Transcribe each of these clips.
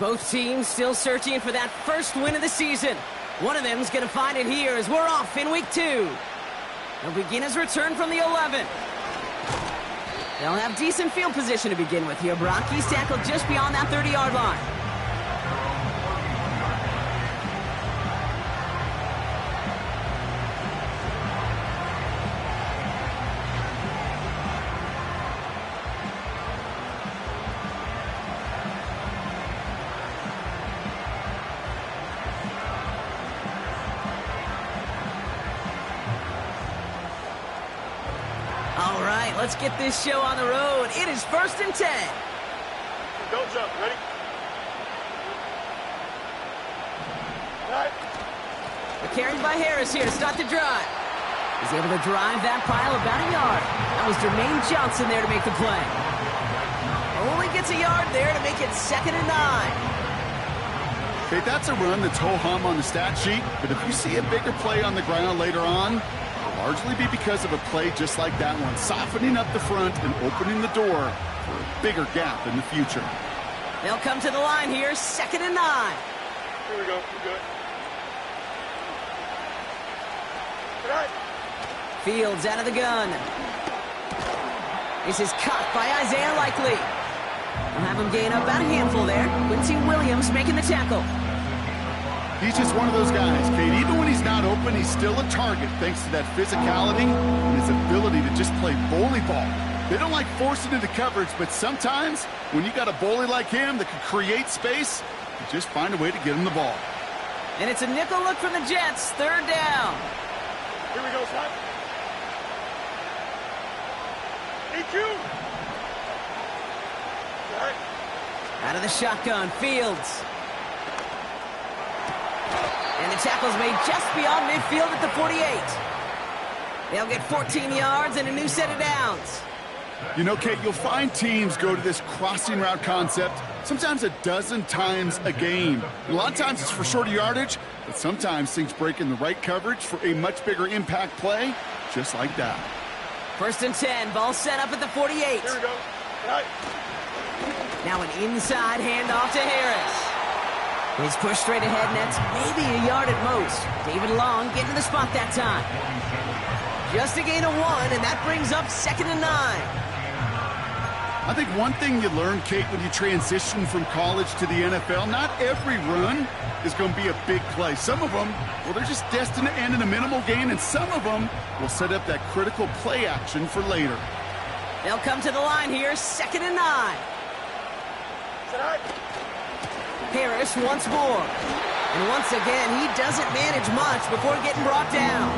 Both teams still searching for that first win of the season. One of them's going to find it here as we're off in week 2. He'll begin his return from the 11. They'll have decent field position to begin with here, Brock. He's tackled just beyond that 30-yard line. All right, let's get this show on the road. It is 1st and 10. Don't jump. Ready? All right. Carried by Harris here to start the drive. He's able to drive that pile about a yard. That was Jermaine Johnson there to make the play. Only gets a yard there to make it 2nd and 9. Okay, that's a run that's ho-hum on the stat sheet, but if you see a bigger play on the ground later on, largely be because of a play just like that one, softening up the front and opening the door for a bigger gap in the future. They'll come to the line here, 2nd and 9. Here we go. We're good. All right. Fields out of the gun. This is caught by Isaiah Likely. We'll have him gain up about a handful there. Quincy Williams making the tackle. He's just one of those guys, Kate. Even when he's not open, he's still a target thanks to that physicality and his ability to just play bully ball. They don't like forcing into coverage, but sometimes when you got a bully like him that can create space, you just find a way to get him the ball. And it's a nickel look from the Jets, 3rd down. Here we go, son. EQ. All right. Out of the shotgun, Fields. And the tackle's made just beyond midfield at the 48. They'll get 14 yards and a new set of downs. You know, Kate, you'll find teams go to this crossing route concept sometimes a dozen times a game. A lot of times it's for shorter yardage, but sometimes things break in the right coverage for a much bigger impact play, just like that. 1st and 10, ball set up at the 48. Here we go. All right. Now an inside handoff to Harris. His push straight ahead, and that's maybe a yard at most. David Long getting to the spot that time. Just a gain of 1, and that brings up 2nd and 9. I think one thing you learn, Kate, when you transition from college to the NFL, not every run is going to be a big play. Some of them, well, they're just destined to end in a minimal gain, and some of them will set up that critical play action for later. They'll come to the line here, 2nd and 9. All right. Harris once more. And once again, he doesn't manage much before getting brought down.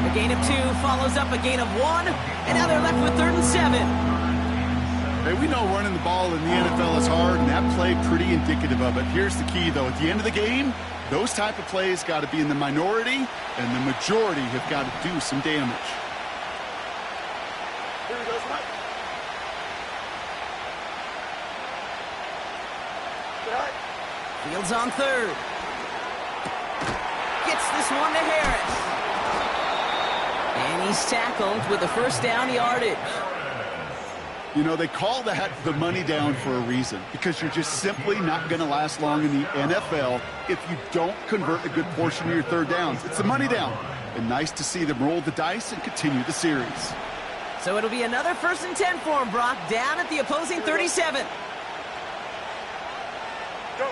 A gain of 2 follows up a gain of 1, and now they're left with 3rd and 7. Hey, we know running the ball in the NFL is hard, and that play pretty indicative of it. Here's the key, though. At the end of the game, those type of plays got to be in the minority, and the majority have got to do some damage. Here we go, son. Fields on 3rd. Gets this one to Harris. And he's tackled with the 1st down yardage. You know, they call that the money down for a reason, because you're just simply not going to last long in the NFL if you don't convert a good portion of your 3rd downs. It's the money down. And nice to see them roll the dice and continue the series. So it'll be another 1st and 10 for him, Brock, down at the opposing 37. Go.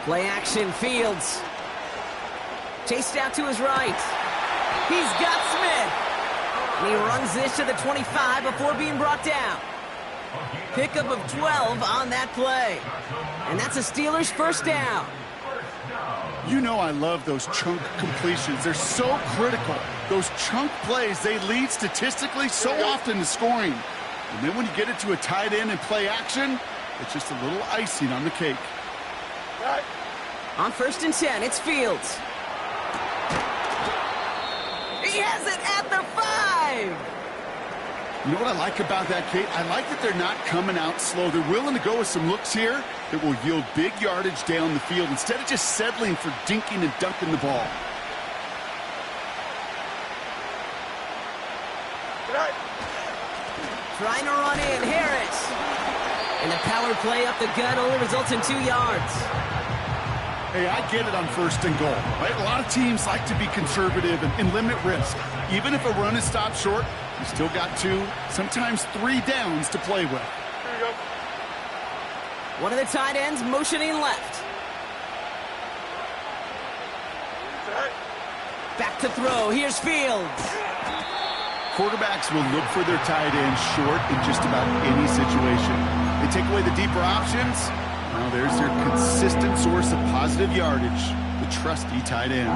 Play action, Fields. Chased out to his right. He's got Smith. And he runs this to the 25 before being brought down. Pickup of 12 on that play. And that's a Steelers 1st down. You know I love those chunk completions. They're so critical. Those chunk plays, they lead statistically so often to scoring. And then when you get it to a tight end and play action, it's just a little icing on the cake. Right. On 1st and 10, it's Fields. He has it at the 5. You know what I like about that, Kate? I like that they're not coming out slow. They're willing to go with some looks here that will yield big yardage down the field instead of just settling for dinking and dunking the ball. Right. Trying to run in, Harris. And the power play up the gut only results in 2 yards. Hey, I get it on 1st and goal, right? A lot of teams like to be conservative and limit risk. Even if a run is stopped short, you still got 2, sometimes 3 downs to play with. Here we go. One of the tight ends motioning left. Set. Back to throw. Here's Fields. Quarterbacks will look for their tight end short in just about any situation. They take away the deeper options. Now there's their consistent source of positive yardage, the trusty tight end.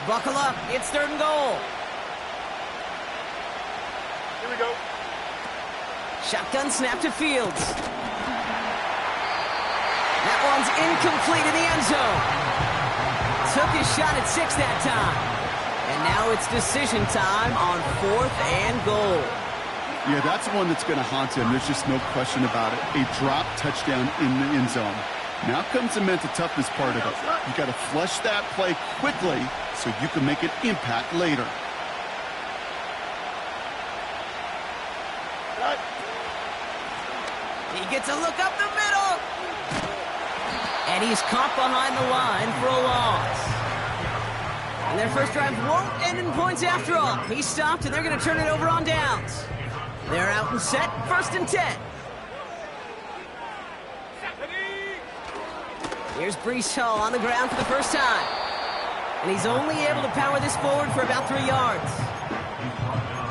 Buckle up. It's 3rd and goal. Here we go. Shotgun snap to Fields. That one's incomplete in the end zone. Took his shot at 6 that time. And now it's decision time on 4th and goal. Yeah, that's one that's going to haunt him. There's just no question about it. A drop touchdown in the end zone. Now comes the mental toughness part of it. You got to flush that play quickly so you can make an impact later. Set. He gets a look up the middle. And he's caught behind the line for a loss. And their first drive won't end in points after all. He stopped, and they're going to turn it over on downs. They're out and set, 1st and 10. Here's Breece Hall on the ground for the first time. And he's only able to power this forward for about 3 yards.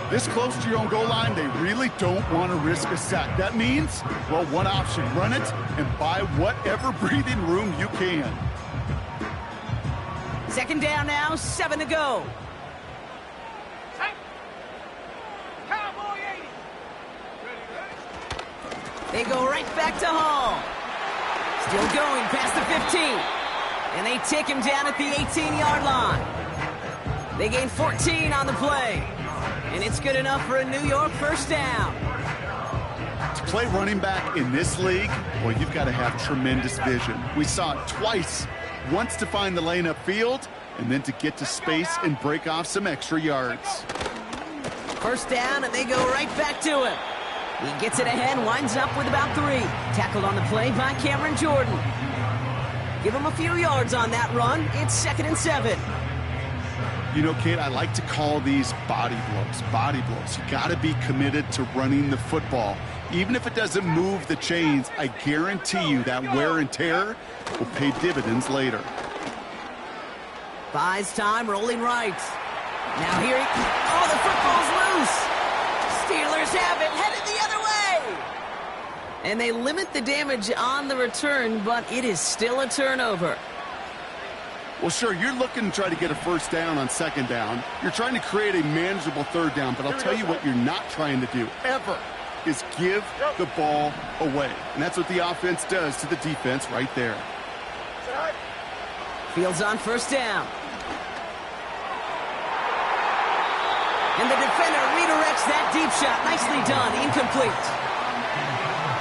This close to your own goal line, they really don't want to risk a sack. That means, well, one option, run it and buy whatever breathing room you can. 2nd down now, 7 to go. Cowboy 80. They go right back to Hall. Still going past the 15. And they take him down at the 18-yard line. They gain 14 on the play. And it's good enough for a New York first down. To play running back in this league, well, you've got to have tremendous vision. We saw it twice. Once to find the lane upfield, and then to get to space and break off some extra yards. First down, and they go right back to him. He gets it ahead, winds up with about 3. Tackled on the play by Cameron Jordan. Give him a few yards on that run. It's 2nd and 7. You know, Kate, I like to call these body blows. Body blows. You got to be committed to running the football. Even if it doesn't move the chains, I guarantee you that wear and tear will pay dividends later. Buys time, rolling right. Now here he... Oh, the football's loose! Steelers have it, headed the other way! And they limit the damage on the return, but it is still a turnover. Well, sure, you're looking to try to get a first down on 2nd down. You're trying to create a manageable 3rd down, but I'll tell you what you're not trying to do, ever, is give the ball away. And that's what the offense does to the defense right there. Set. Fields on 1st down. And the defender redirects that deep shot. Nicely done. Incomplete.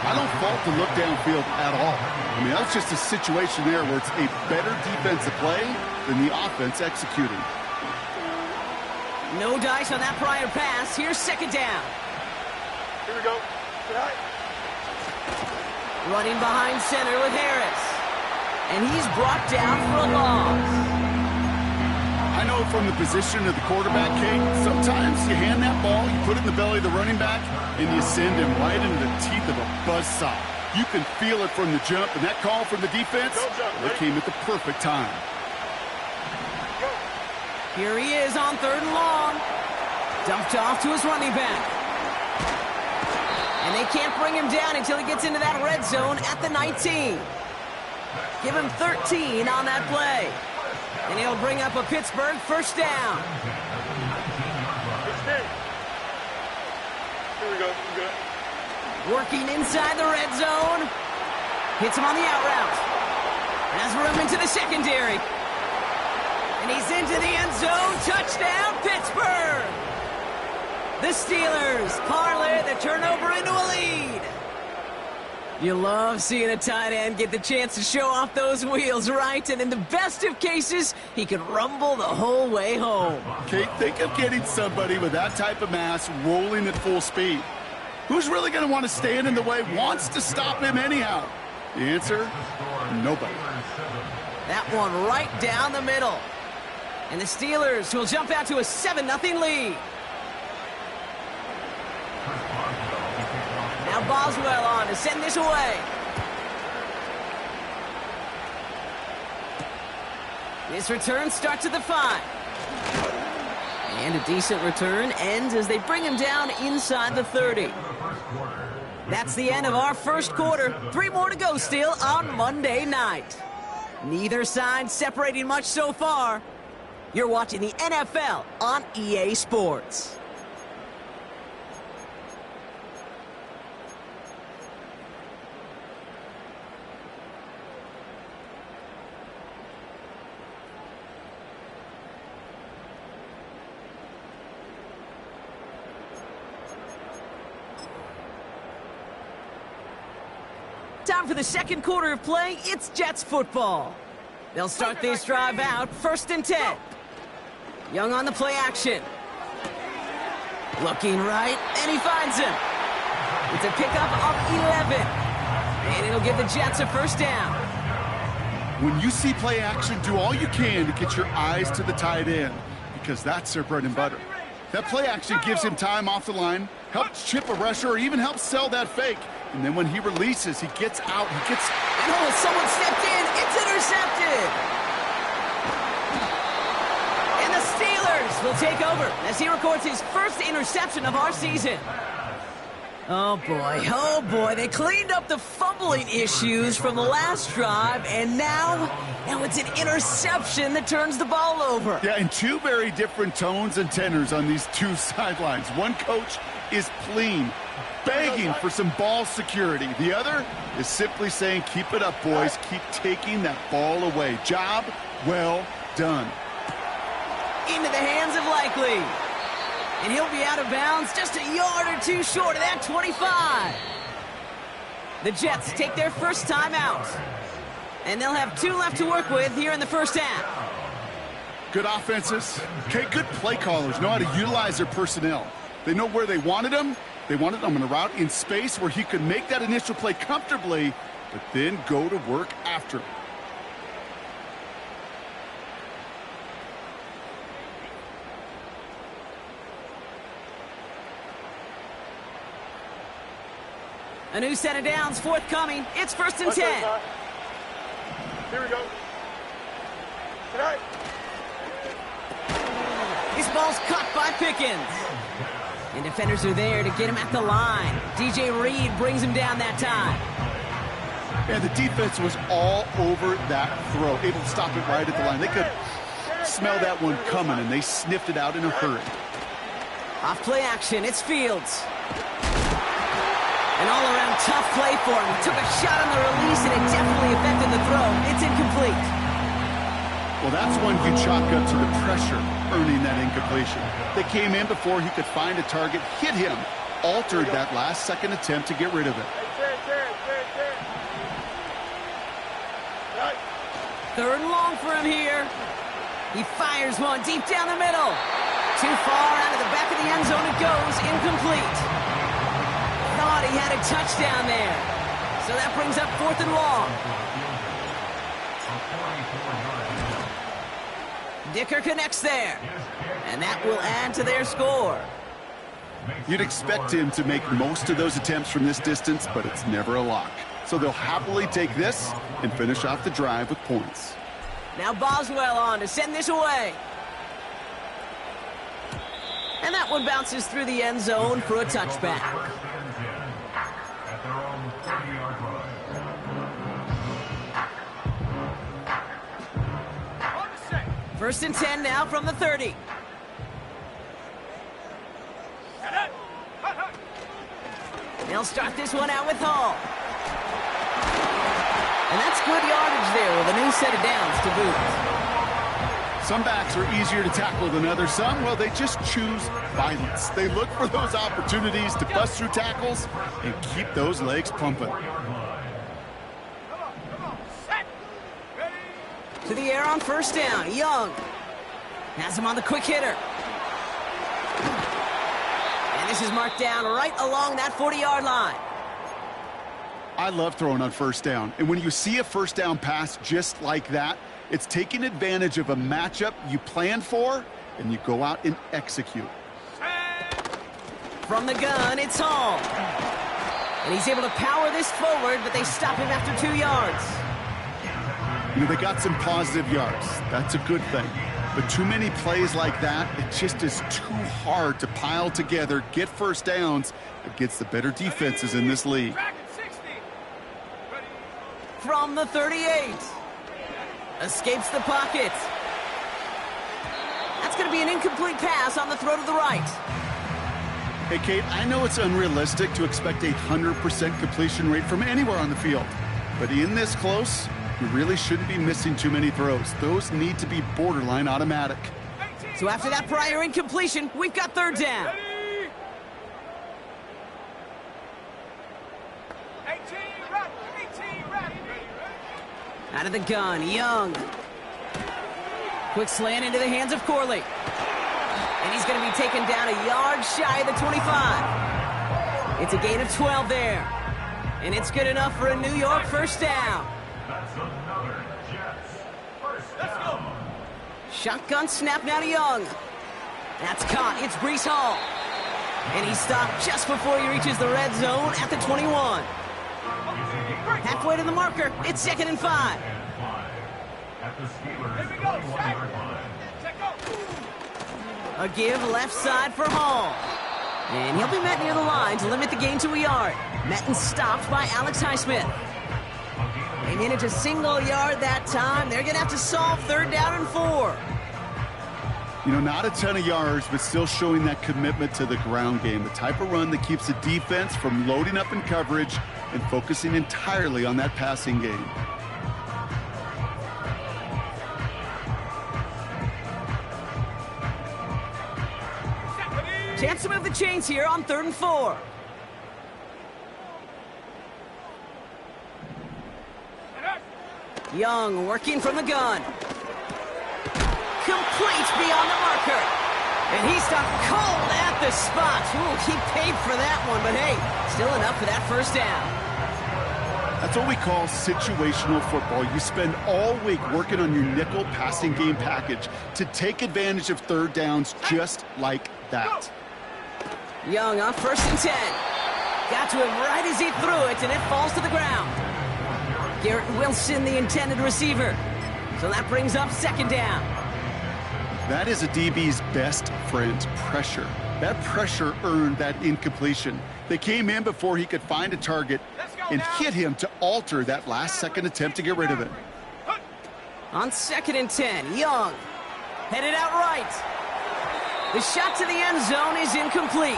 I don't fault the look downfield at all. I mean, that's just a situation there where it's a better defensive play than the offense executing. No dice on that prior pass. Here's 2nd down. Here we go. Set. Running behind center with Harris. And he's brought down for a loss. I know from the position of the quarterback, Kate, sometimes you hand that ball, you put it in the belly of the running back, and you send him right into the teeth of a buzzsaw. You can feel it from the jump, and that call from the defense, it came at the perfect time. Here he is on 3rd and long. Dumped off to his running back. And they can't bring him down until he gets into that red zone at the 19. Give him 13 on that play. And he'll bring up a Pittsburgh first down. 16. Here we go. We're good. Working inside the red zone. Hits him on the out route. Has room into the secondary. And he's into the end zone. Touchdown, Pittsburgh! The Steelers parlay the turnover into a lead. You love seeing a tight end get the chance to show off those wheels, right? And in the best of cases, he can rumble the whole way home. Kate, think of getting somebody with that type of mass rolling at full speed. Who's really going to want to stand in the way, wants to stop him anyhow? The answer, nobody. That one right down the middle. And the Steelers will jump out to a 7-0 lead. Now Boswell on to send this away. This return starts at the 5. And a decent return ends as they bring him down inside the 30. That's the end of our first quarter. 3 more to go still on Monday night. Neither side separating much so far. You're watching the NFL on EA Sports. Time for the second quarter of play. It's Jets football. They'll start this drive out, 1st and 10. Young on the play action. Looking right, and he finds him. It's a pickup of 11. And it'll give the Jets a 1st down. When you see play action, do all you can to get your eyes to the tight end, because that's their bread and butter. That play action gives him time off the line, helps chip a rusher, or even helps sell that fake. And then when he releases, he gets out, And oh, someone stepped in. It's intercepted. And the Steelers will take over as he records his first interception of our season. Oh boy, they cleaned up the fumbling issues from the last drive, and now it's an interception that turns the ball over. Yeah, and 2 very different tones and tenors on these 2 sidelines. One coach is pleading, begging for some ball security. The other is simply saying, keep it up, boys. Keep taking that ball away. Job well done. Into the hands of Likely. And he'll be out of bounds just a yard or 2 short of that 25. The Jets take their first time out. And they'll have 2 left to work with here in the first half. Good offenses. Okay, good play callers know how to utilize their personnel. They know where they wanted them. They wanted him on a route in space where he could make that initial play comfortably, but then go to work after. A new set of downs forthcoming. It's 1st and 10. Here we go. Tonight. This ball's caught by Pickens. And defenders are there to get him at the line. DJ Reed brings him down that time. And the defense was all over that throw, able to stop it right at the line. They could smell that one coming, and they sniffed it out in a hurry. Off play action, it's Fields. An all-around tough play for him. He took a shot on the release, and it definitely affected the throw. It's incomplete. Well, that's one you chalk up to the pressure earning that incompletion. They came in before he could find a target, hit him, altered that last-second attempt to get rid of it. Third and long for him here. He fires one deep down the middle. Too far out of the back of the end zone it goes. Incomplete. Thought he had a touchdown there. So that brings up 4th and long. Dicker connects there. And that will add to their score. You'd expect him to make most of those attempts from this distance, but it's never a lock. So they'll happily take this and finish off the drive with points. Now Boswell on to send this away. And that one bounces through the end zone for a touchback. First and 10 now from the 30. They'll start this one out with Hall. And that's good yardage there with a new set of downs to boot. Some backs are easier to tackle than others. Some, well, they just choose violence. They look for those opportunities to bust through tackles and keep those legs pumping. To the air on first down. Young has him on the quick hitter. And this is marked down right along that 40-yard line. I love throwing on first down. And when you see a first down pass just like that, it's taking advantage of a matchup you planned for, and you go out and execute. From the gun, it's Hall. And he's able to power this forward, but they stop him after 2 yards. You know, they got some positive yards. That's a good thing. But too many plays like that, it just is too hard to pile together, get first downs against the better defenses in this league. From the 38. Escapes the pocket. That's going to be an incomplete pass on the throw to the right. Hey, Kate, I know it's unrealistic to expect a 100% completion rate from anywhere on the field. But in this close, you really shouldn't be missing too many throws. Those need to be borderline automatic. So after that prior incompletion, we've got third down. Out of the gun, Young. Quick slant into the hands of Corley. And he's going to be taken down a yard shy of the 25. It's a gain of 12 there. And it's good enough for a New York first down. Shotgun snap now to Young. That's caught. It's Breece Hall. And he's stopped just before he reaches the red zone at the 21. Halfway to the marker. It's 2nd and 5. A give left side for Hall. And he'll be met near the line to limit the gain to a yard. Met and stopped by Alex Highsmith. They manage a single yard that time. They're going to have to solve 3rd down and 4. You know, not a ton of yards, but still showing that commitment to the ground game. The type of run that keeps the defense from loading up in coverage and focusing entirely on that passing game. Chance to move the chains here on 3rd and 4. Young working from the gun. Complete beyond the marker. And he stopped cold at the spot. Ooh, he paid for that one, but hey, still enough for that first down. That's what we call situational football. You spend all week working on your nickel passing game package to take advantage of 3rd downs just like that. Young on 1st and 10. Got to him right as he threw it, and it falls to the ground. Garrett Wilson, the intended receiver. So that brings up 2nd down. That is a DB's best friend, pressure. That pressure earned that incompletion. They came in before he could find a target and hit him to alter that last-second attempt to get rid of it. On 2nd and 10, Young headed out right. The shot to the end zone is incomplete.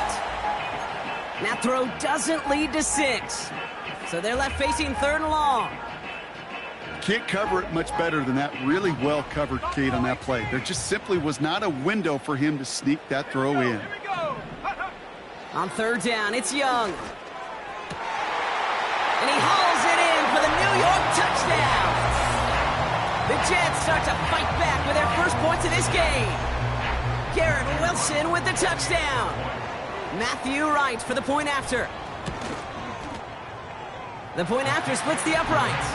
That throw doesn't lead to 6. So they're left facing 3rd and long. Can't cover it much better than that. Really well covered, Kate, on that play. There just simply was not a window for him to sneak that throw in. On 3rd down, it's Young. And he hauls it in for the New York touchdown. The Jets start to fight back with their first points of this game. Garrett Wilson with the touchdown. Matthew Wright for the point after. The point after splits the uprights.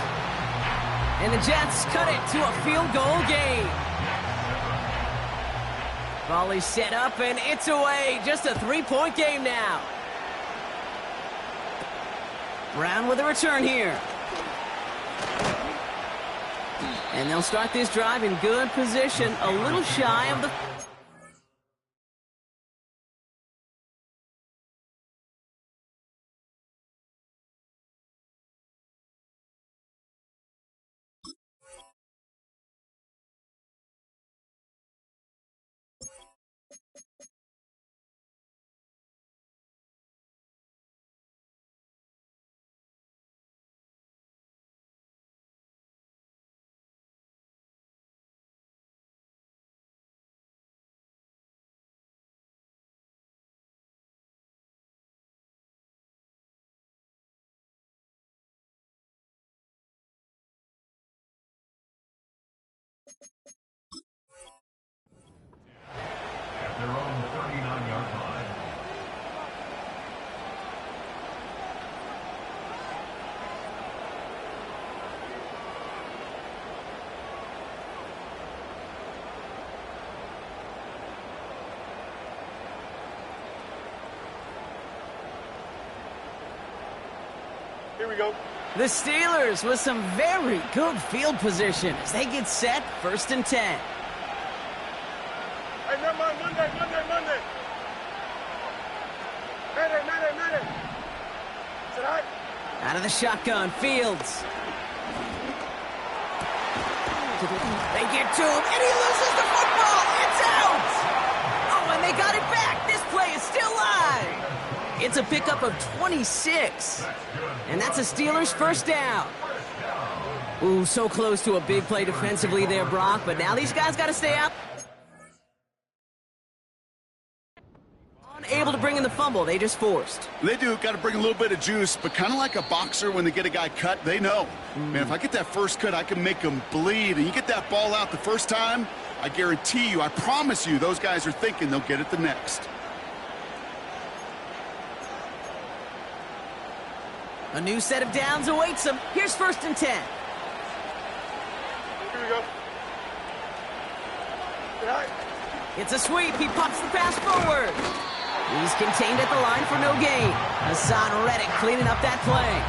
And the Jets cut it to a field goal game. Volley set up, and it's away. Just a 3-point game now. Brown with a return here. And they'll start this drive in good position, a little shy of the At their own 39-yard line. Here we go. The Steelers with some very good field position as they get set, 1st and 10. Hey, no, Monday. Monday. Is it hot? Out of the shotgun, Fields. They get to him, and he loses the football. It's out! Oh, and they got it back. This play is still live. It's a pickup of 26. And that's a Steelers 1st down. Ooh, so close to a big play defensively there, Brock. But now these guys got to stay up. Unable to bring in the fumble they just forced. They do. Got to bring a little bit of juice, but kind of like a boxer when they get a guy cut, they know. Man, if I get that first cut, I can make them bleed. And you get that ball out the first time, I guarantee you, I promise you, those guys are thinking they'll get it the next. A new set of downs awaits them. Here's 1st and 10. Here we go. Is it hot? It's a sweep. He pops the pass forward. He's contained at the line for no gain. Hassan Reddick cleaning up that play.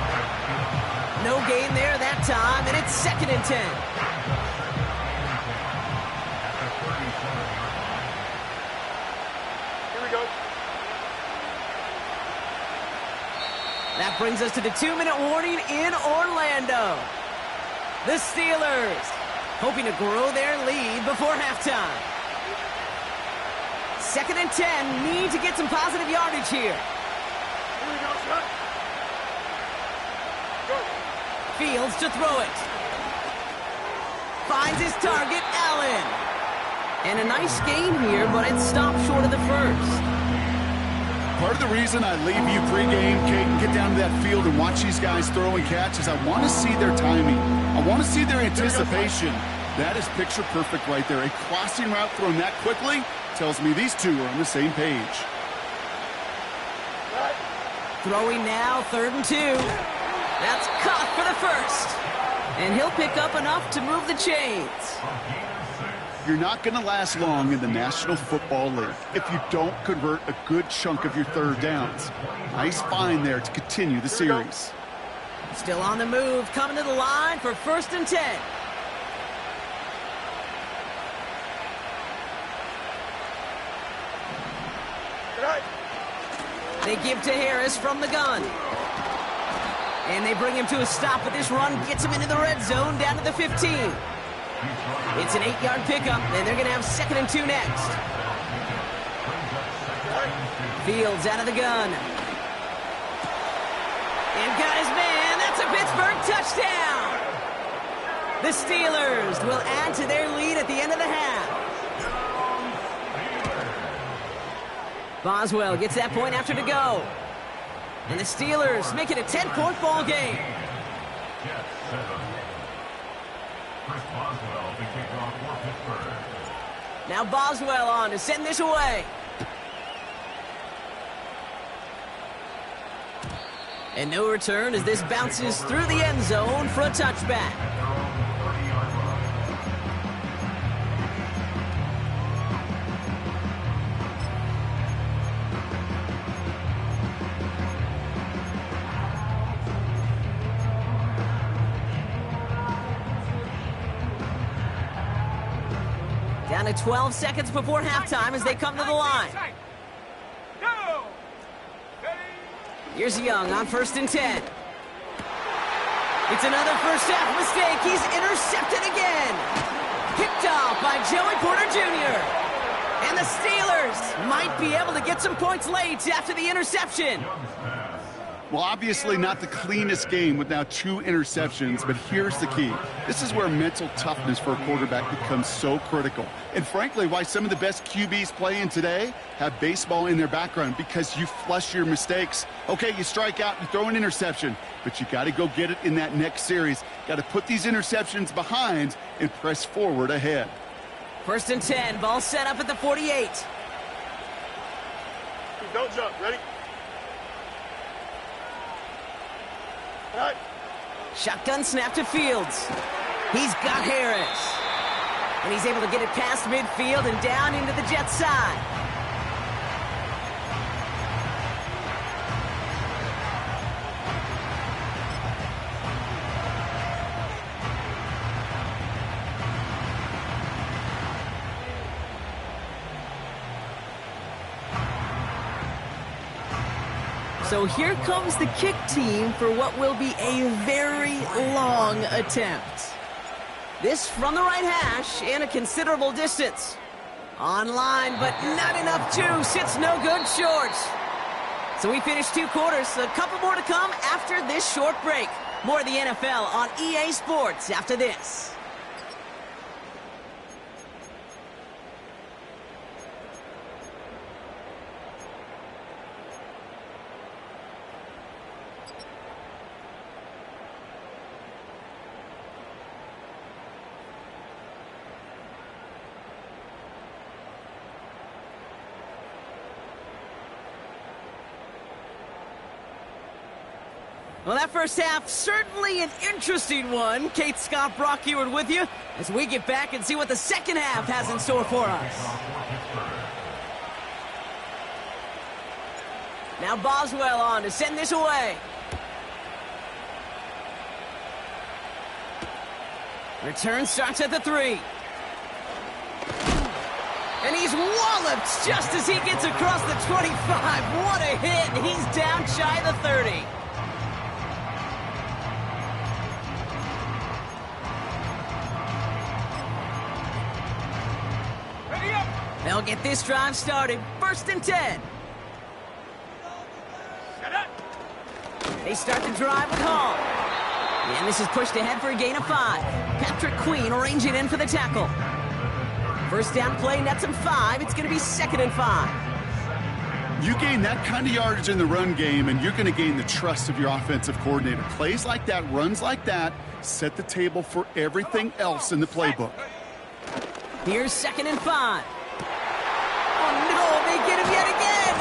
No gain there that time, and it's 2nd and 10. Here we go. That brings us to the 2-minute warning in Orlando. The Steelers hoping to grow their lead before halftime. 2nd and 10, need to get some positive yardage here. Here we go, son. Go. Fields to throw it. Finds his target, Allen. And a nice gain here, but it stopped short of the 1st. Part of the reason I leave you pregame, Kate, and get down to that field and watch these guys throw and catch is I want to see their timing. I want to see their anticipation. That is picture perfect right there. A crossing route thrown that quickly tells me these two are on the same page. Throwing now, 3rd and 2. That's caught for the 1st. And he'll pick up enough to move the chains. You're not going to last long in the National Football League if you don't convert a good chunk of your 3rd downs. Nice find there to continue the series. Still on the move, coming to the line for 1st and 10. They give to Harris from the gun. And they bring him to a stop, but this run gets him into the red zone down to the 15. It's an 8-yard pickup, and they're going to have 2nd and 2 next. Fields out of the gun. And got his man. That's a Pittsburgh touchdown. The Steelers will add to their lead at the end of the half. Boswell gets that point after to go. And the Steelers make it a 10-point ball game. Now Boswell on to send this away. And no return as this bounces through the end zone for a touchback. Down to 12 seconds before halftime as they come to the line. Here's Young on 1st and 10. It's another first half mistake. He's intercepted again. Picked off by Joey Porter Jr. And the Steelers might be able to get some points late after the interception. Well, obviously not the cleanest game with now 2 interceptions, but here's the key. This is where mental toughness for a quarterback becomes so critical. And frankly, why some of the best QBs playing today have baseball in their background, because you flush your mistakes. Okay, you strike out, you throw an interception, but you got to go get it in that next series. Got to put these interceptions behind and press forward ahead. 1st and 10, ball set up at the 48. Don't jump. Ready? Right. Shotgun snap to Fields. He's got Harris. And he's able to get it past midfield and down into the Jets side. So here comes the kick team for what will be a very long attempt. This from the right hash and a considerable distance. Online, but not enough juice. It's no good short. So we finished 2 quarters. A couple more to come after this short break. More of the NFL on EA Sports after this. Well, that first half, certainly an interesting one. Kate Scott, Brock Eward with you as we get back and see what the second half has in store for us. Now Boswell on to send this away. Return starts at the 3. And he's walloped just as he gets across the 25. What a hit. He's down shy of the 30. They'll get this drive started. 1st and 10. They start the drive with Hall. And this is pushed ahead for a gain of 5. Patrick Queen arranging in for the tackle. 1st down play, nets him 5. It's going to be 2nd and 5. You gain that kind of yardage in the run game, and you're going to gain the trust of your offensive coordinator. Plays like that, runs like that, set the table for everything else in the playbook. Here's 2nd and 5. Oh, no, they get him yet again.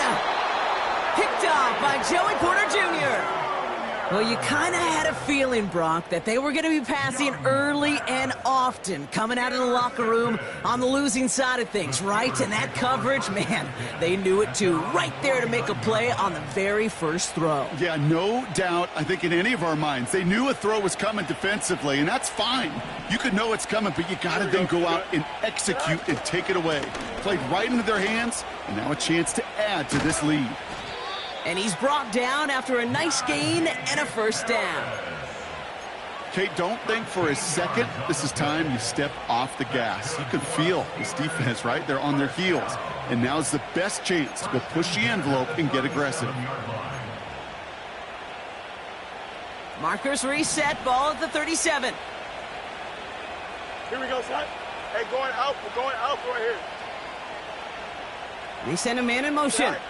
Picked off by Joey Porter Jr. Well, you kind of had a feeling, Brock, that they were going to be passing early and often, coming out of the locker room on the losing side of things, right? And that coverage, man, they knew it too. Right there to make a play on the very first throw. Yeah, no doubt, I think in any of our minds, they knew a throw was coming defensively, and that's fine. You could know it's coming, but you got to then go out and execute and take it away. Played right into their hands, and now a chance to add to this lead. And he's brought down after a nice gain and a 1st down. Kate, don't think for a second this is time you step off the gas. You can feel this defense, right? They're on their heels. And now's the best chance to go push the envelope and get aggressive. Markers reset, ball at the 37. Here we go, son. Hey, going out. We're going out right here. They send a man in motion. Right.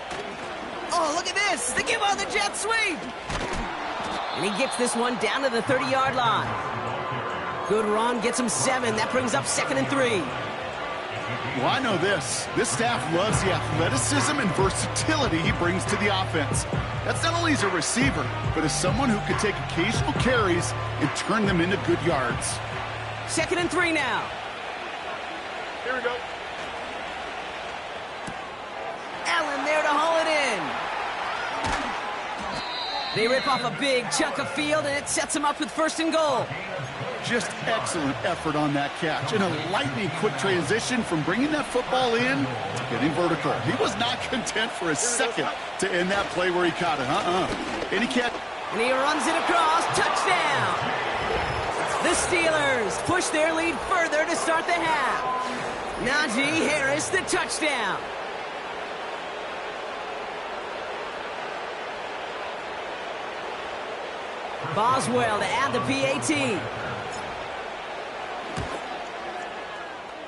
Oh, look at this. They give on the jet sweep. And he gets this one down to the 30-yard line. Good run, gets him 7. That brings up 2nd and 3. Well, I know this. This staff loves the athleticism and versatility he brings to the offense. That's not only as a receiver, but as someone who could take occasional carries and turn them into good yards. 2nd and 3 now. Here we go. Allen there to haul it in. They rip off a big chunk of field, and it sets them up with 1st and goal. Just excellent effort on that catch. And a lightning quick transition from bringing that football in to getting vertical. He was not content for a second to end that play where he caught it. And he kept... And he runs it across. Touchdown! The Steelers push their lead further to start the half. Najee Harris, the touchdown. Boswell to add the PAT.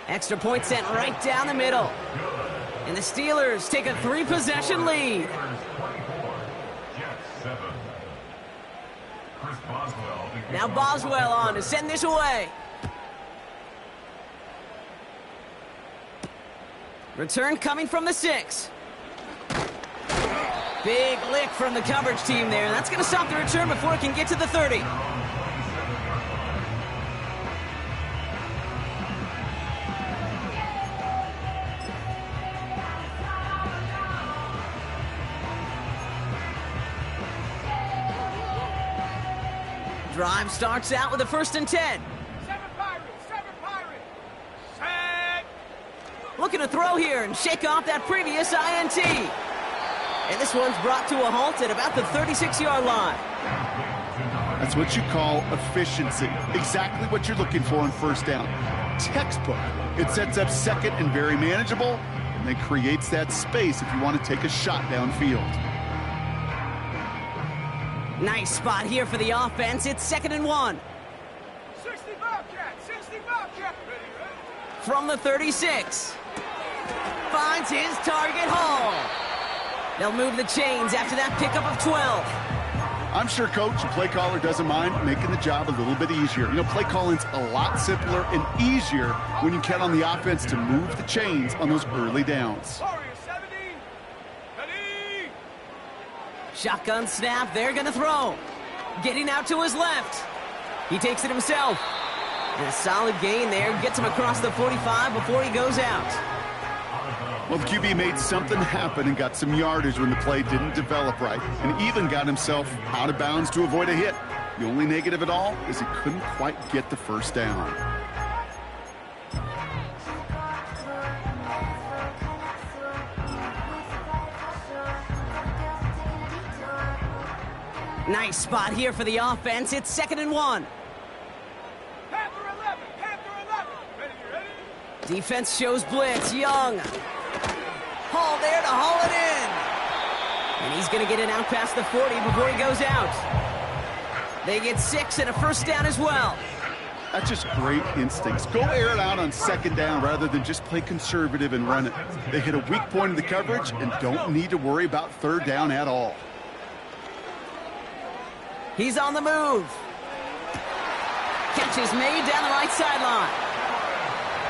Extra point sent right down the middle. And the Steelers take a 3-possession lead. Now Boswell on to send this away. Return coming from the 6. Big lick from the coverage team there. That's going to stop the return before it can get to the 30. Drive starts out with a 1st and 10. 7 Pirates, 7 Pirates. Set. Looking to throw here and shake off that previous INT. And this one's brought to a halt at about the 36-yard line. That's what you call efficiency. Exactly what you're looking for on 1st down. Textbook. It sets up 2nd and very manageable, and then creates that space if you want to take a shot downfield. Nice spot here for the offense. It's 2nd and 1. 60 Bobcat, 60 Bobcat. Ready. From the 36. Finds his target, Hall. They'll move the chains after that pickup of 12. I'm sure coach and play caller doesn't mind making the job a little bit easier. You know, play calling's a lot simpler and easier when you count on the offense to move the chains on those early downs. Warriors 70. Ready. Shotgun snap, they're gonna throw. Getting out to his left. He takes it himself. And a solid gain there, gets him across the 45 before he goes out. Well, the QB made something happen and got some yardage when the play didn't develop right, and even got himself out of bounds to avoid a hit. The only negative at all is he couldn't quite get the 1st down. Nice spot here for the offense. It's 2nd and 1. Panther 11, Panther 11. Ready. Defense shows blitz. Young. Hall there to haul it in. And he's going to get it out past the 40 before he goes out. They get 6 and a 1st down as well. That's just great instincts. Go air it out on 2nd down rather than just play conservative and run it. They hit a weak point in the coverage and don't need to worry about 3rd down at all. He's on the move. Catch is made down the right sideline.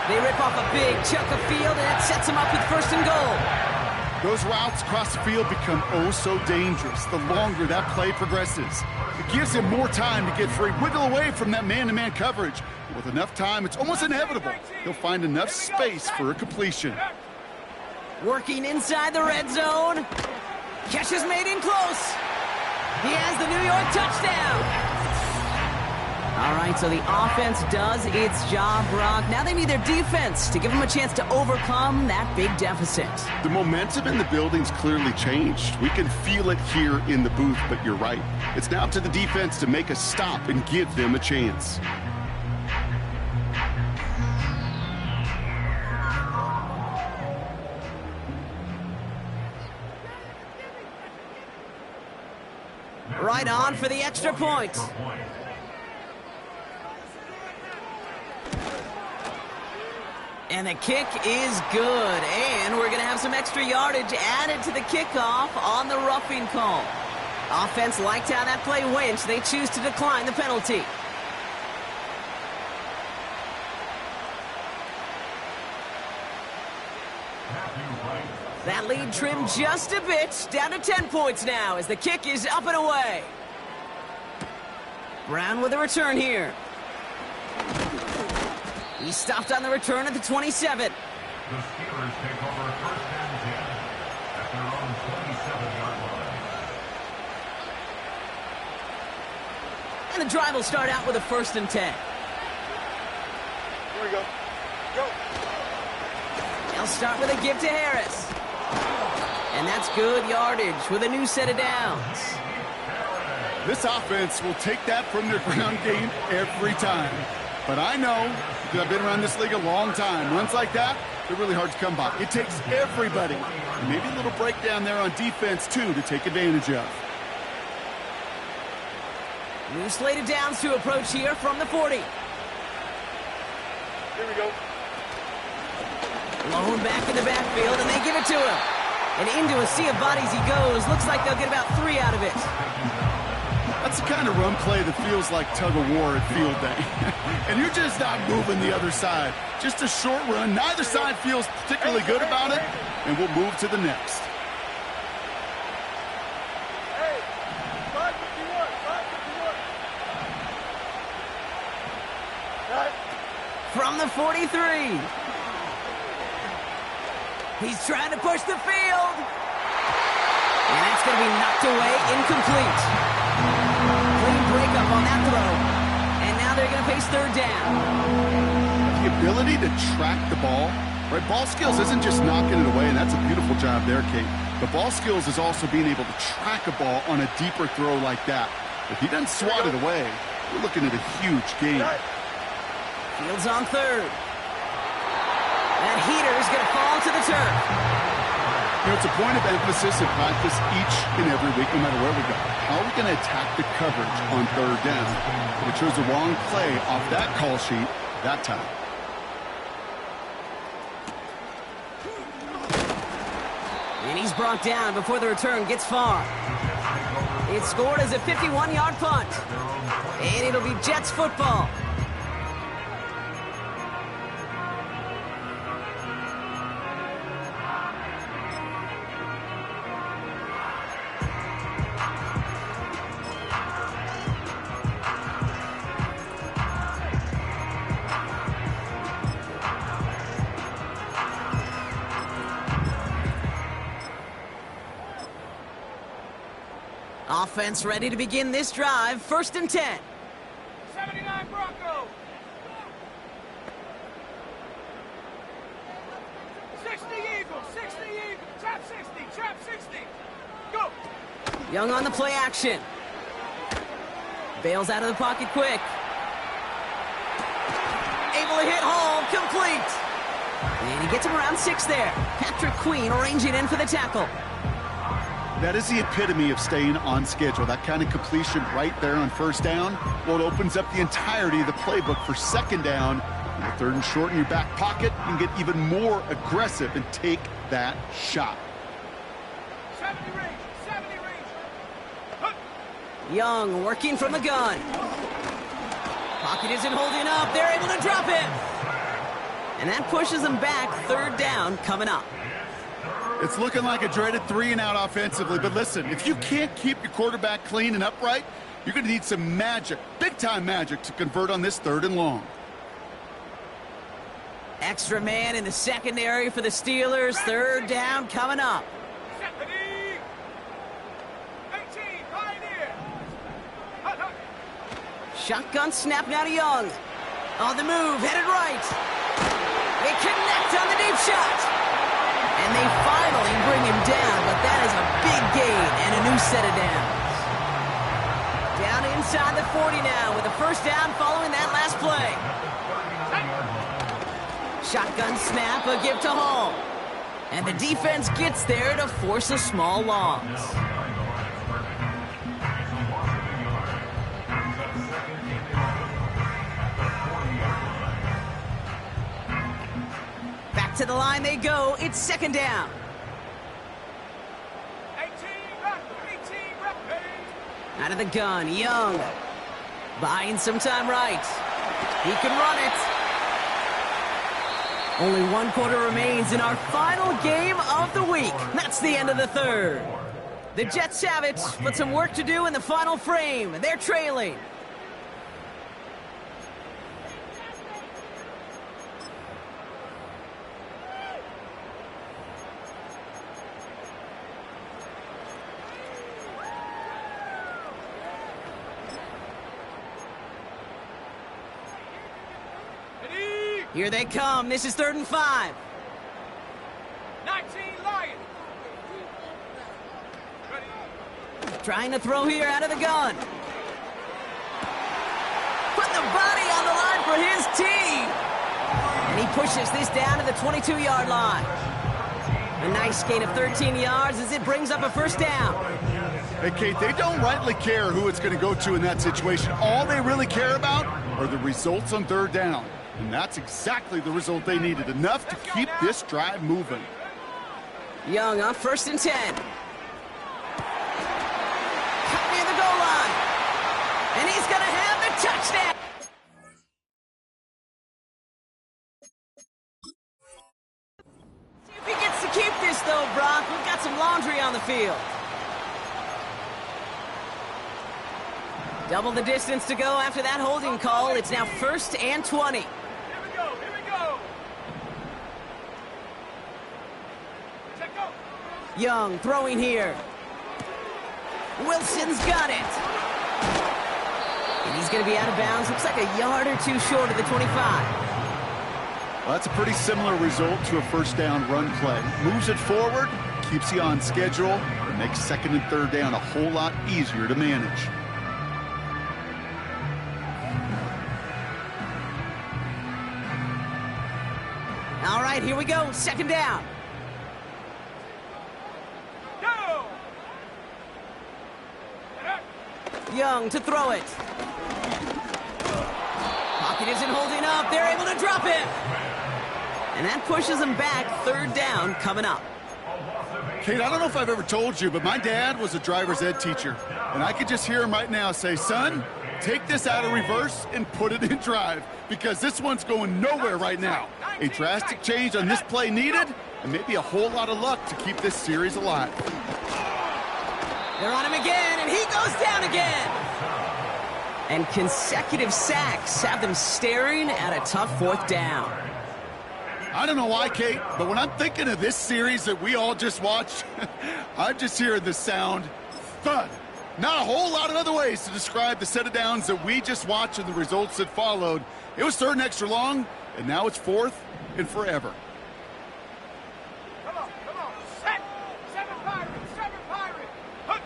They rip off a big chunk of field, and it sets them up with 1st and goal. Those routes across the field become oh so dangerous the longer that play progresses. It gives him more time to get free, wiggle away from that man-to-man coverage. With enough time, it's almost inevitable. He'll find enough space for a completion. Working inside the red zone. Catch is made in close. He has the New York touchdown. All right, so the offense does its job, Brock. Now they need their defense to give them a chance to overcome that big deficit. The momentum in the building's clearly changed. We can feel it here in the booth, but you're right. It's now up to the defense to make a stop and give them a chance. Right on for the extra point. And the kick is good. And we're going to have some extra yardage added to the kickoff on the roughing call. Offense liked how that play went. They choose to decline the penalty. That lead trimmed just a bit, down to 10 points now as the kick is up and away. Brown with a return here. He stopped on the return at the 27. The Steelers take over 1st and 10 at their own 27-yard line. And the drive will start out with a 1st and 10. Here we go. Go. They'll start with a give to Harris. And that's good yardage with a new set of downs. This offense will take that from their ground game every time. But I know, because I've been around this league a long time, runs like that, they're really hard to come by. It takes everybody. And maybe a little breakdown there on defense, too, to take advantage of. New slated downs to approach here from the 40. Here we go. Blown back in the backfield, and they give it to him. And into a sea of bodies he goes. Looks like they'll get about 3 out of it. That's the kind of run play that feels like tug-of-war at field day. And you're just not moving the other side. Just a short run. Neither side feels particularly good about it, and we'll move to the next. Hey, 551, 551. Got it. From the 43. He's trying to push the field. And that's going to be knocked away, incomplete. Clean breakup on that throw. And now they're going to face third down. The ability to track the ball, right? Ball skills isn't just knocking it away, and that's a beautiful job there, Kate. The ball skills is also being able to track a ball on a deeper throw like that. If he doesn't swat it away, we're looking at a huge gain. Fields on third. That heater is going to fall to the turf. You know, it's a point of emphasis in practice each and every week, no matter where we go. How are we going to attack the coverage on third down? We chose the wrong play off that call sheet that time. And he's brought down before the return gets far. It's scored as a 51-yard punt. And it'll be Jets football. Offense ready to begin this drive. 1st and 10. 79 Bronco. 60 Eagle, 60 Eagle. Trap 60, trap 60. Go. Young on the play action. Bails out of the pocket quick. Able to hit Hall, complete. And he gets him around 6 there. Patrick Queen arranging in for the tackle. That is the epitome of staying on schedule. That kind of completion right there on 1st down. Well, it opens up the entirety of the playbook for 2nd down. In the 3rd and short in your back pocket, you can get even more aggressive and take that shot. 70 range, 70 range. Hup. Young working from the gun. Pocket isn't holding up. They're able to drop him. And that pushes them back. 3rd down coming up. It's looking like a dreaded 3-and-out offensively, but listen, if you can't keep your quarterback clean and upright, you're going to need some magic, big-time magic, to convert on this 3rd and long. Extra man in the secondary for the Steelers. 3rd down coming up. 70. 18, Pioneer. Hut, hut. Shotgun snap now to Young. On the move, headed right. They connect on the deep shot. And they finally bring him down, but that is a big gain and a new set of downs. Down inside the 40 now with a 1st down following that last play. Shotgun snap, a give to Hall. And the defense gets there to force a small loss. To the line they go. It's 2nd down. 18 rep. Out of the gun, Young. Buying some time right. He can run it. Only 1 quarter remains in our final game of the week. That's the end of the 3rd. The Jets have it, but some work to do in the final frame. They're trailing. Here they come. This is 3rd and 5. 19 Lion. Ready. Trying to throw here out of the gun. Put the body on the line for his team. And he pushes this down to the 22-yard line. A nice gain of 13 yards as it brings up a first down. Hey, Kate, they don't rightly care who it's going to go to in that situation. All they really care about are the results on third down. And that's exactly the result they needed, enough to keep this drive moving. Young on 1st and 10. Cut near the goal line. And he's going to have the touchdown. See if he gets to keep this, though, Brock. We've got some laundry on the field. Double the distance to go after that holding call. It's now 1st and 20. Here we go. Check go. Young throwing here. Wilson's got it. And he's going to be out of bounds. Looks like a yard or two short of the 25. Well, that's a pretty similar result to a first down run play. Moves it forward, keeps you on schedule, and makes 2nd and 3rd down a whole lot easier to manage. All right, here we go. 2nd down. Go. Young to throw it. Pocket isn't holding up. They're able to drop it. And that pushes them back. 3rd down coming up. Kate, I don't know if I've ever told you, but my dad was a driver's ed teacher. And I could just hear him right now say, son, take this out of reverse and put it in drive, because this one's going nowhere right now. A drastic change on this play needed, and maybe a whole lot of luck to keep this series alive. They're on him again, and he goes down again. And consecutive sacks have them staring at a tough 4th down. I don't know why, Kate, but when I'm thinking of this series that we all just watched, I'm just hearing the sound thud. Not a whole lot of other ways to describe the set of downs that we just watched and the results that followed. It was 3rd and extra long, and now it's 4th and forever. Come on. Set. 7 Pirate. Hook.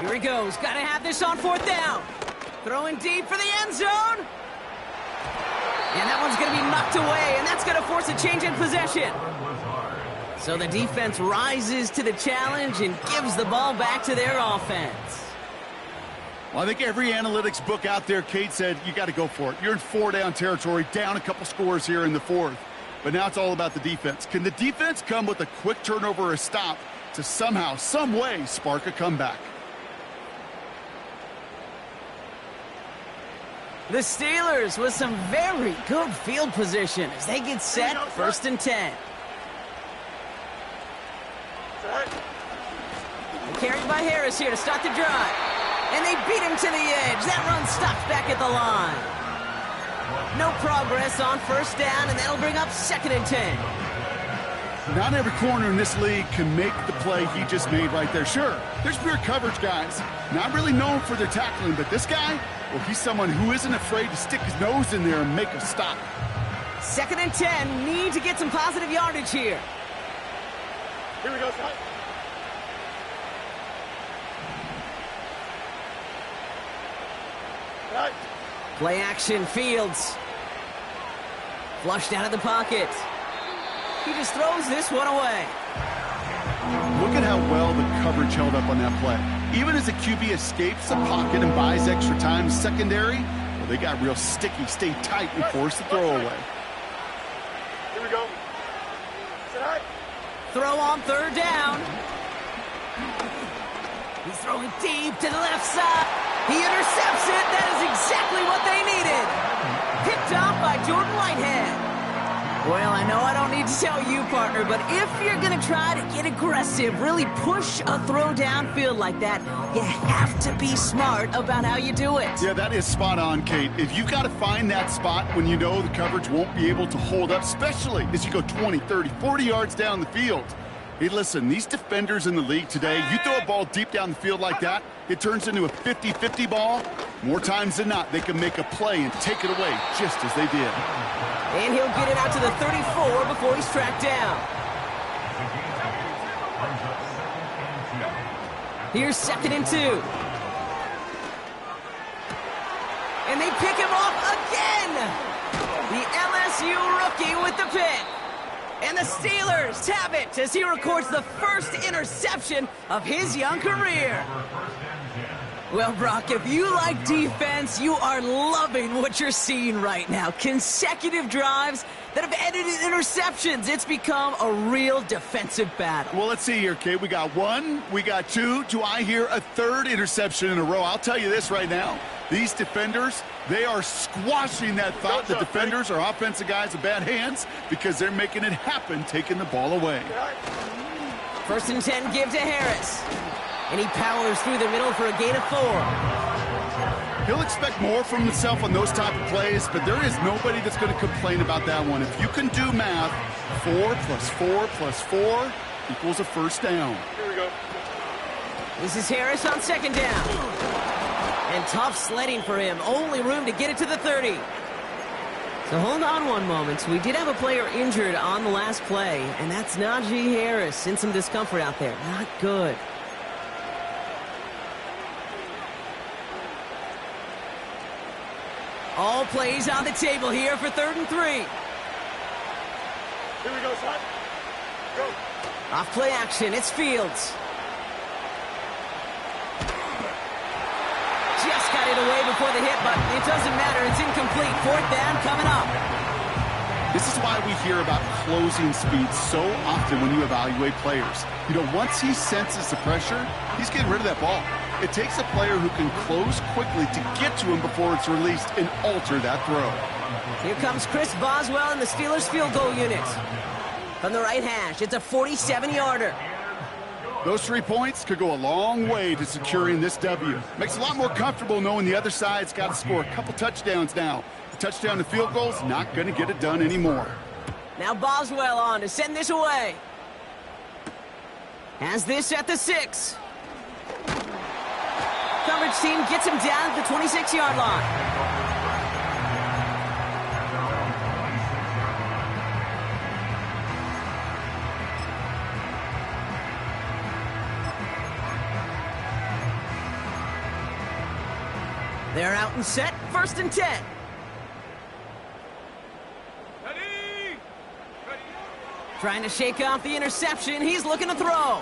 Here he goes. Got to have this on 4th down. Throwing deep for the end zone. And that one's going to be knocked away, and that's going to force a change in possession. So the defense rises to the challenge and gives the ball back to their offense. Well, I think every analytics book out there, Kate, said you got to go for it. You're in 4-down territory, down a couple scores here in the 4th. But now it's all about the defense. Can the defense come with a quick turnover or a stop to somehow, some way, spark a comeback? The Steelers with some very good field position as they get set. 1st and 10. Carried by Harris here to start the drive. And they beat him to the edge. That run stops back at the line. No progress on 1st down, and that'll bring up 2nd and 10. Not every corner in this league can make the play he just made right there. Sure, there's pure coverage guys, not really known for their tackling, but this guy, well, he's someone who isn't afraid to stick his nose in there and make a stop. 2nd and 10, need to get some positive yardage here. Here we go, son. Right. Play action, Fields. Flushed out of the pocket. He just throws this one away. Look at how well the coverage held up on that play. Even as the QB escapes the pocket and buys extra time secondary, well, they got real sticky, stayed tight, and forced the throw away. Here we go. Set. Throw on 3rd down. He's throwing deep to the left side. He intercepts it. That is exactly what they needed. Picked off by Jordan Whitehead. Well, I know I don't need to tell you, partner, but if you're going to try to get aggressive, really push a throw downfield like that, you have to be smart about how you do it. Yeah, that is spot on, Kate. If you've got to find that spot when you know the coverage won't be able to hold up, especially as you go 20, 30, 40 yards down the field. Hey, listen, these defenders in the league today, you throw a ball deep down the field like that, it turns into a 50-50 ball. More times than not, they can make a play and take it away just as they did. And he'll get it out to the 34 before he's tracked down. Here's 2nd and 2. And they pick him off again. The LSU rookie with the pick. And the the Steelers have it as he records the first interception of his young career. Well, Brock, if you like defense, you are loving what you're seeing right now. Consecutive drives that have ended in interceptions. It's become a real defensive battle. Well, let's see here, Kate. We got one, we got two. Do I hear a third interception in a row? I'll tell you this right now. These defenders, they are squashing that thought that defenders are offensive guys with bad hands because they're making it happen, taking the ball away. 1st and 10 give to Harris. And he powers through the middle for a gain of 4. He'll expect more from himself on those type of plays, but there is nobody that's going to complain about that one. If you can do math, 4 plus 4 plus 4 equals a first down. Here we go. This is Harris on 2nd down. And tough sledding for him. Only room to get it to the 30. So hold on one moment. We did have a player injured on the last play, and that's Najee Harris. In some discomfort out there. Not good. All plays on the table here for 3rd and 3. Here we go, son. Go. Off play action, it's Fields. Just got it away before the hit, but it doesn't matter. It's incomplete. 4th down coming up. This is why we hear about closing speed so often when you evaluate players. You know, once he senses the pressure, he's getting rid of that ball. It takes a player who can close quickly to get to him before it's released and alter that throw. Here comes Chris Boswell in the Steelers field goal unit. From the right hash, it's a 47-yarder. Those 3 points could go a long way to securing this W. Makes it a lot more comfortable knowing the other side's got to score a couple touchdowns now. A touchdown to field goal's not going to get it done anymore. Now Boswell on to send this away. Has this at the 6. Coverage team gets him down at the 26-yard line. They're out and set, 1st and 10. Ready? Ready? Trying to shake off the interception. He's looking to throw.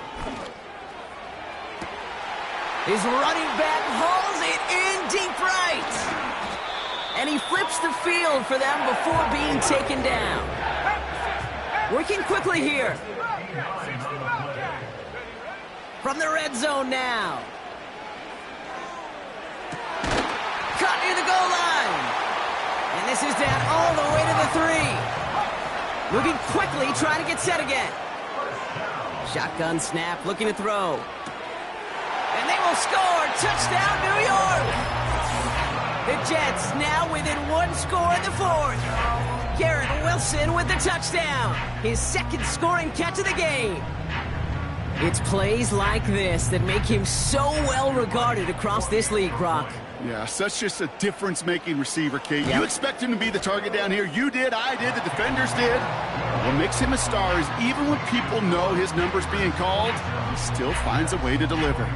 His running back hauls it in deep right. And he flips the field for them before being taken down. Working quickly here. From the red zone now. Cut near the goal line. And this is down all the way to the 3. Moving quickly, trying to get set again. Shotgun snap, looking to throw. And they will score. Touchdown, New York. The Jets now within 1 score in the 4th. Garrett Wilson with the touchdown. His 2nd scoring catch of the game. It's plays like this that make him so well regarded across this league, Brock. Yeah, such just a difference-making receiver, Kate. You expect him to be the target down here. You did, I did, the defenders did. What makes him a star is even when people know his number's being called, he still finds a way to deliver.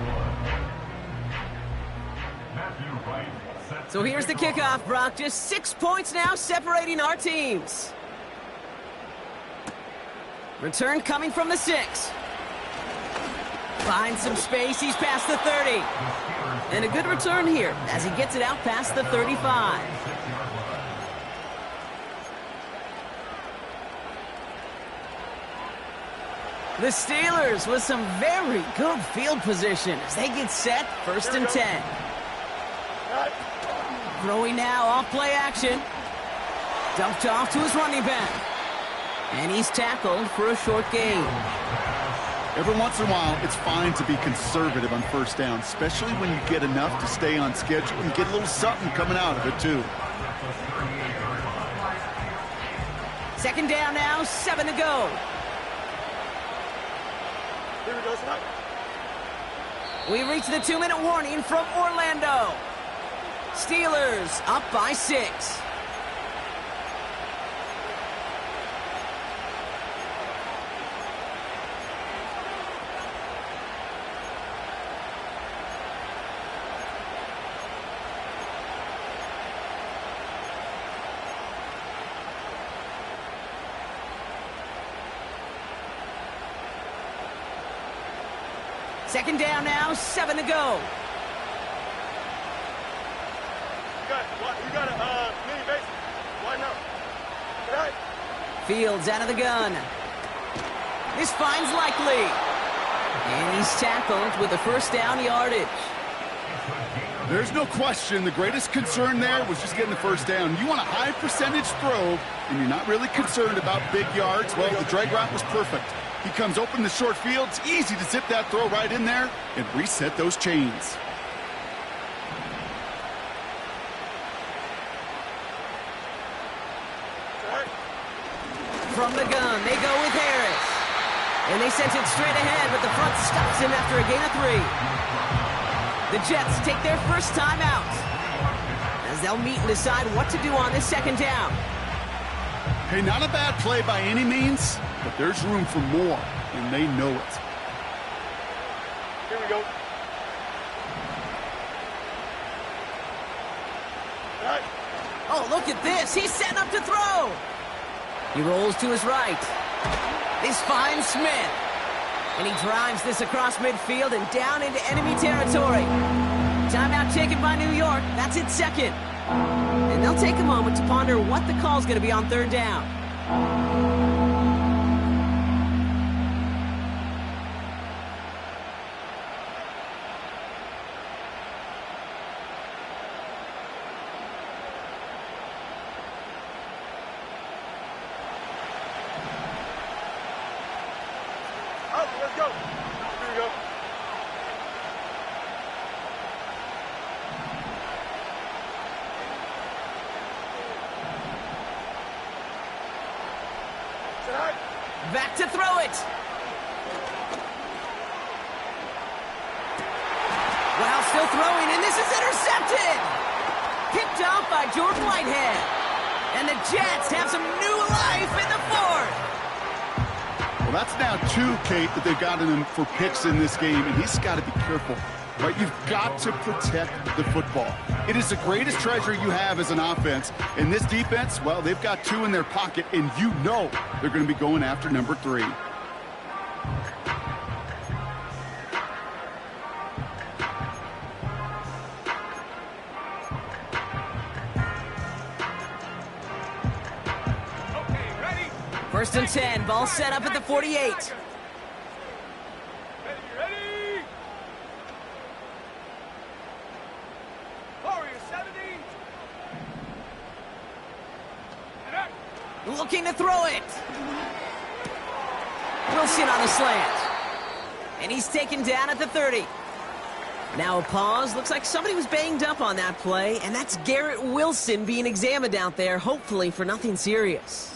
So here's the kickoff, Brock. Just 6 points now separating our teams. Return coming from the 6. Finds some space. He's past the 30. And a good return here as he gets it out past the 35. The Steelers with some very good field position as they get set, 1st and 10. Throwing now, off play action. Dumped off to his running back. And he's tackled for a short gain. Every once in a while, it's fine to be conservative on 1st down, especially when you get enough to stay on schedule and get a little something coming out of it, too. 2nd down now, 7 to go. Here we go, son. We reach the 2-minute warning from Orlando. Steelers up by 6. Second down now, 7 to go. You got a mini base. Why not? Right. Fields out of the gun. This finds Likely. And he's tackled with a first down yardage. There's no question the greatest concern there was just getting the first down. You want a high percentage throw, and you're not really concerned about big yards. Well, the drag route was perfect. He comes open the short field. It's easy to zip that throw right in there and reset those chains. From the gun, they go with Harris. And they sent it straight ahead, but the front stops him after a gain of 3. The Jets take their first time out, as they'll meet and decide what to do on this second down. Hey, not a bad play by any means, but there's room for more, and they know it. Here we go. All right. Oh, look at this. He's setting up to throw. He rolls to his right. This finds Smith. And he drives this across midfield and down into enemy territory. Timeout taken by New York. That's its second. And they'll take a moment to ponder what the call's going to be on third down. Let's go. Here we go. Back to throw it. While still throwing, and this is intercepted. Picked off by Jordan Whitehead. And the Jets have some new life in the fourth. Well, that's now 2, Kate, that they've gotten him for picks in this game, and he's got to be careful. Right? You've got to protect the football. It is the greatest treasure you have as an offense. And this defense, well, they've got 2 in their pocket, and you know they're going to be going after number 3. Okay, ready? First and 10, ball set up at the 48. Ready? Warrior 70. And up. Looking to throw it. Wilson on a slant. And he's taken down at the 30. Now a pause. Looks like somebody was banged up on that play, and that's Garrett Wilson being examined out there, hopefully for nothing serious.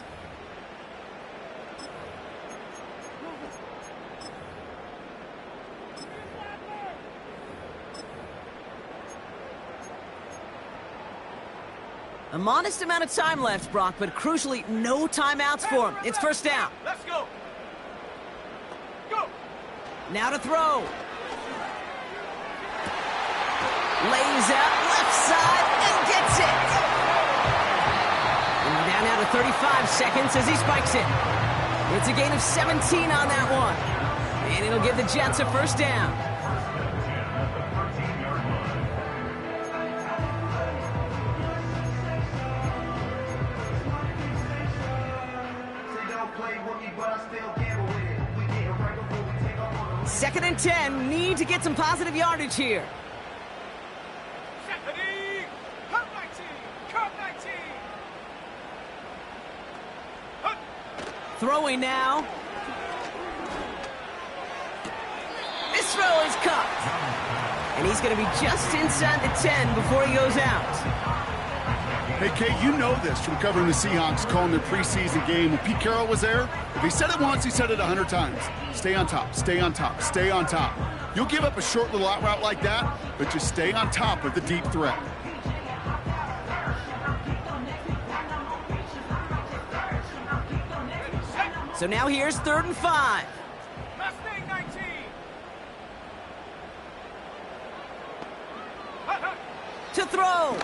A modest amount of time left, Brock, but crucially, no timeouts for him. It's first down. Let's go. Go. Now to throw. Lays out left side and gets it. And we're down now to 35 seconds as he spikes it. It's a gain of 17 on that one. And it'll give the Jets a first down. Second and 10, need to get some positive yardage here. Stephanie. Cut 19. Cut 19. Cut. Throwing now. This throw is caught. And he's going to be just inside the 10 before he goes out. Hey, Kate, you know this from covering the Seahawks, calling their preseason game. When Pete Carroll was there, if he said it once, he said it 100 times. Stay on top, stay on top, stay on top. You'll give up a short little out route like that, but just stay on top of the deep threat. So now here's 3rd and 5. Mustang 19. To throw.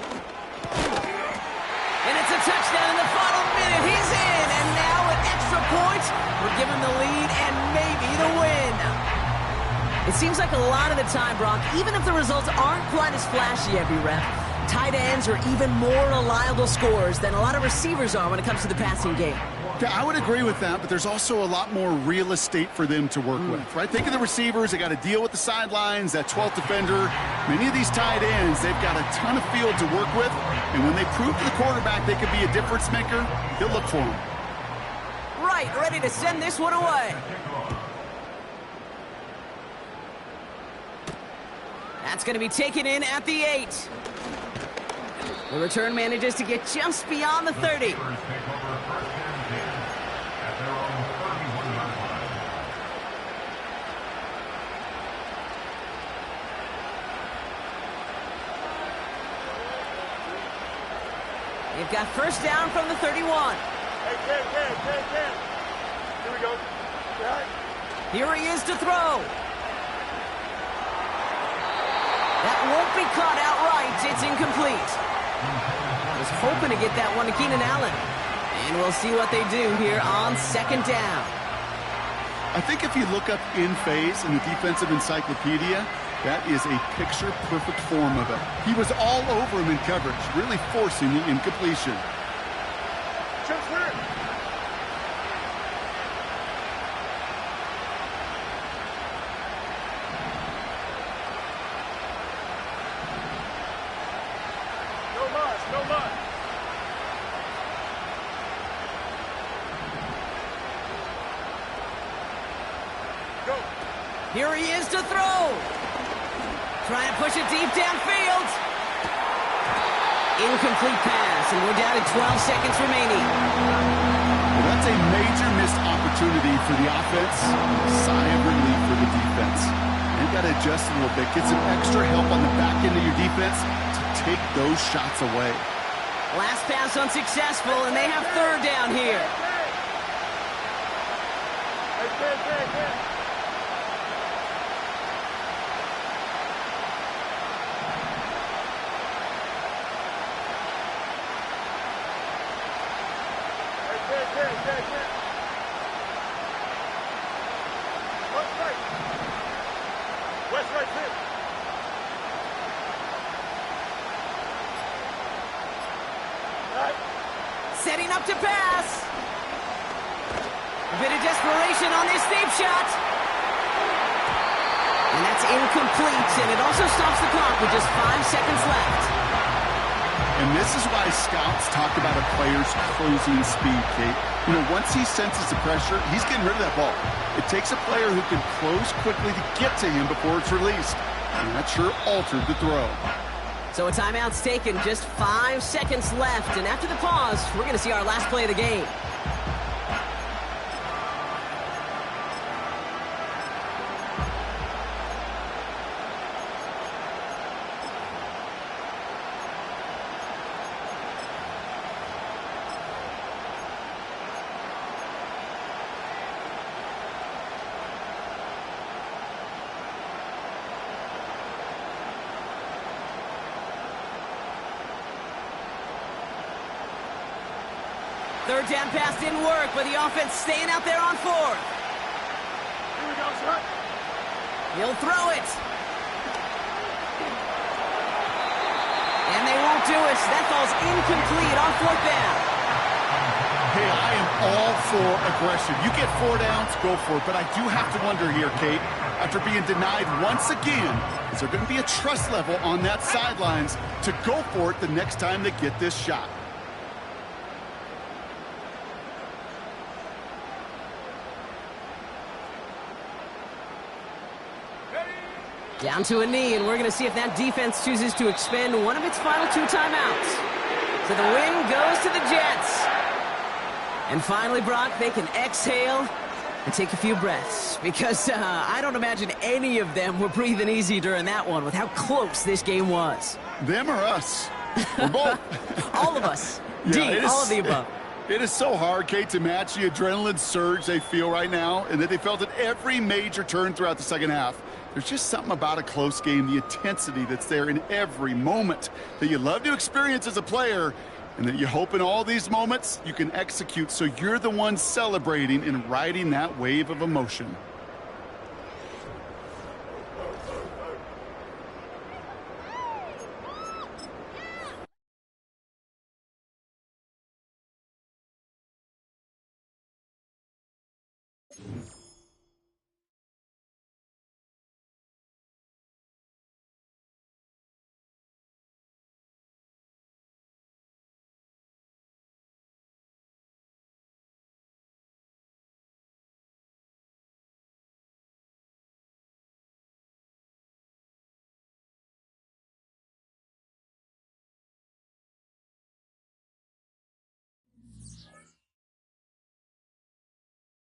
And it's a touchdown in the final minute. He's in, and now an extra point would give him the lead and maybe the win. It seems like a lot of the time, Brock, even if the results aren't quite as flashy every rep, tight ends are even more reliable scorers than a lot of receivers are when it comes to the passing game. Yeah, I would agree with that, but there's also a lot more real estate for them to work with, right? Think of the receivers. They got to deal with the sidelines, that 12th defender. Many of these tight ends, they've got a ton of field to work with, and when they prove to the quarterback they could be a difference maker, he'll look for them. Right, ready to send this one away. That's going to be taken in at the 8. The return manages to get just beyond the 30. They've got first down from the 31. Hey, Ken. Here we go. Right. Here he is to throw. That won't be caught outright. It's incomplete. Was hoping to get that one to Keenan Allen. And we'll see what they do here on second down. I think if you look up in phase in the defensive encyclopedia, that is a picture-perfect form of it. He was all over him in coverage, really forcing the incompletion. Just clear. No mud. Go. Here he is to throw. Trying to push it deep downfield. Incomplete pass, and we're down to 12 seconds remaining. Well, that's a major missed opportunity for the offense. Sigh of relief for the defense. They've got to adjust a little bit, get some extra help on the back end of your defense to take those shots away. Last pass unsuccessful, and they have third down here. Hey. West right here. Right. Setting up to pass. A bit of desperation on this deep shot. And that's incomplete, and it also stops the clock with just 5 seconds left. And this is why scouts talk about a player's closing speed, Kate. You know, once he senses the pressure, he's getting rid of that ball. It takes a player who can close quickly to get to him before it's released. And that sure altered the throw. So a timeout's taken, just 5 seconds left. And after the pause, we're going to see our last play of the game. Third down pass didn't work, but the offense staying out there on 4th. Here we go, sir. He'll throw it. And they won't do it. That falls incomplete on 4th down. Hey, I am all for aggression. You get 4 downs, go for it. But I do have to wonder here, Kate, after being denied once again, is there going to be a trust level on that sidelines to go for it the next time they get this shot? Down to a knee, and we're going to see if that defense chooses to expend one of its final 2 timeouts. So the win goes to the Jets. And finally, Brock, they can exhale and take a few breaths, because I don't imagine any of them were breathing easy during that one with how close this game was. Them or us? We're both. All of us. Yeah, all of the above. It is so hard, Kate, to match the adrenaline surge they feel right now, and that they felt at every major turn throughout the second half. There's just something about a close game, the intensity that's there in every moment that you love to experience as a player, and that you hope in all these moments you can execute so you're the one celebrating and riding that wave of emotion. it.